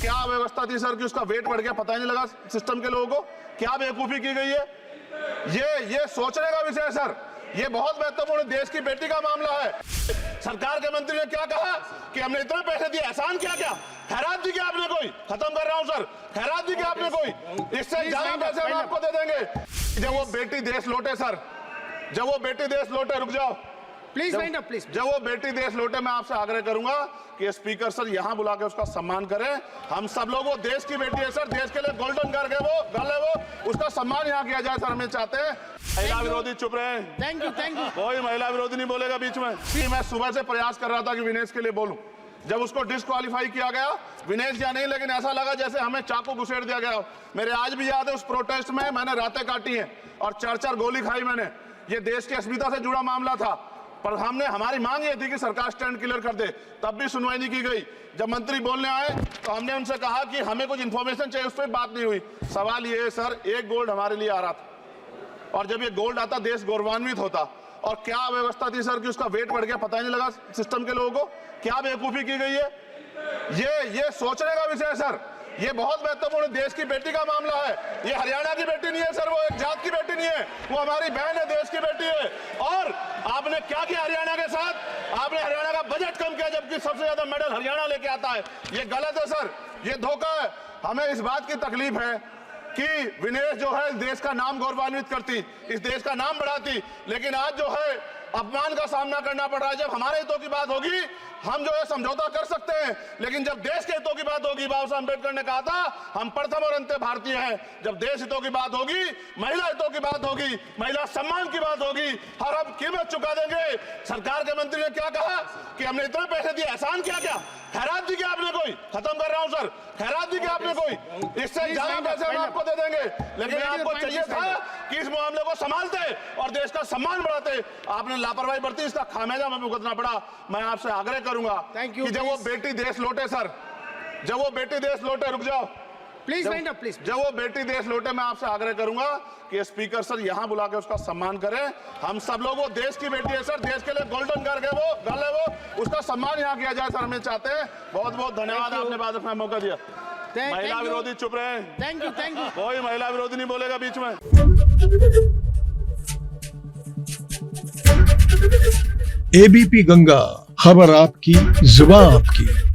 क्या व्यवस्था थी सर कि उसका वेट बढ़ गया, पता ही नहीं लगा सिस्टम के लोगों को। क्या बेवकूफी की गई है, ये सोचने का विषय है सर। ये बहुत महत्वपूर्ण देश की बेटी का मामला है। सरकार के मंत्री ने क्या कहा कि हमने इतने पैसे दिए, एहसान क्या क्या, खैरात दी क्या आपने कोई, खत्म कर रहा हूं सर, खैरात दी क्या आपने कोई, इससे ज्यादा पैसे हम आपको दे देंगे जब वो बेटी देश लौटे सर, जब वो बेटी देश लौटे। रुक जाओ प्लीज वाइंड अप प्लीज। जब वो बेटी देश लौटे मैं आपसे आग्रह करूंगा कि स्पीकर सर यहां बुला के उसका सम्मान करें। हम सब लोग, वो देश की बेटी है सर, देश के लिए गोल्डन कर गए वो गल है वो, उसका सम्मान यहां किया जाए सर। हमें चाहते हैं महिला विरोधी चुप रहे। थैंक यू कोई महिला विरोधी नहीं बोलेगा बीच में। मैं सुबह से प्रयास कर रहा था कि विनेश के लिए बोलूं, जब उसको डिस्क्वालीफाई किया गया, विनेश या नहीं, लेकिन ऐसा लगा जैसे हमें चाकू घुसेड़ दिया गया। मेरे आज भी याद है उस प्रोटेस्ट में मैंने रातें काटी हैं और 4-4 गोली खाई मैंने। ये देश की अस्मिता से जुड़ा मामला था, पर हमारी मांग ये थी कि सरकार स्टैंड क्लियर कर दे, तब भी सुनवाई नहीं की गई। जब मंत्री बोलने आए तो हमने उनसे कहा कि हमें कुछ इंफॉर्मेशन चाहिए, उस पर बात नहीं हुई। सवाल ये है सर, एक गोल्ड हमारे लिए आ रहा था और जब ये गोल्ड आता देश गौरवान्वित होता। और क्या व्यवस्था थी सर कि उसका वेट बढ़ गया, पता ही नहीं लगा सिस्टम के लोगों को। क्या बेवकूफी की गई है, ये सोचने का विषय है सर। ये बहुत महत्वपूर्ण देश की बेटी का मामला है। ये हरियाणा की बेटी नहीं है सर, वो एक जात की बेटी नहीं है, वो हमारी बहन है, देश की बेटी है। और आपने क्या किया हरियाणा के साथ, आपने हरियाणा का बजट कम किया, जबकि सबसे ज्यादा मेडल हरियाणा लेके आता है। ये गलत है सर, ये धोखा है। हमें इस बात की तकलीफ है कि विनेश जो है देश का नाम गौरवान्वित करती, इस देश का नाम बढ़ाती, लेकिन आज जो है अपमान का सामना करना पड़ रहा है। जब हमारे हितों की बात होगी हम जो है समझौता कर सकते हैं, लेकिन जब देश के हितों की बात होगी, बाबा साहब अम्बेडकर ने कहा था हम प्रथम और अंत्य भारतीय हैं। जब देश हितों की बात होगी, महिला हितों की बात होगी, महिला सम्मान की बात होगी, हर हम कीमत चुका देंगे। सरकार के मंत्री ने क्या कहा कि हमने इतने पैसे दिए, एहसान क्या क्या, खैरात दी क्या आपने कोई, खत्म कर रहा हूं सर, खैरात दी क्या आपने कोई, इससे ज्यादा पैसे हम आपको दे देंगे। लेकिन आपको चाहिए था कि इस मामले को संभालते और देश का सम्मान बढ़ाते। आपने लापरवाही बरती, इसका खामियाजा हमें भुगतना पड़ा। मैं आपसे आग्रह करूंगा कि जब वो बेटी देश लौटे सर, जब वो बेटी देश लौटे, रुक जाओ प्लीज वाइंड अप प्लीज। जब वो बेटी देश लौटे मैं आपसे आग्रह करूंगा कि स्पीकर सर यहां बुला के उसका सम्मान करें। हम सब लोग, वो देश की बेटी है सर, देश के लिए गोल्डन कर गए वो गल है वो, उसका सम्मान यहां किया जाए सर। हमें चाहते हैं। बहुत बहुत धन्यवाद, आपने बात रखने का मौका दिया। महिला विरोधी चुप रहे। थैंक यू कोई महिला विरोधी नहीं बोलेगा बीच में। एबीपी गंगा, खबर आपकी, जुबान आपकी।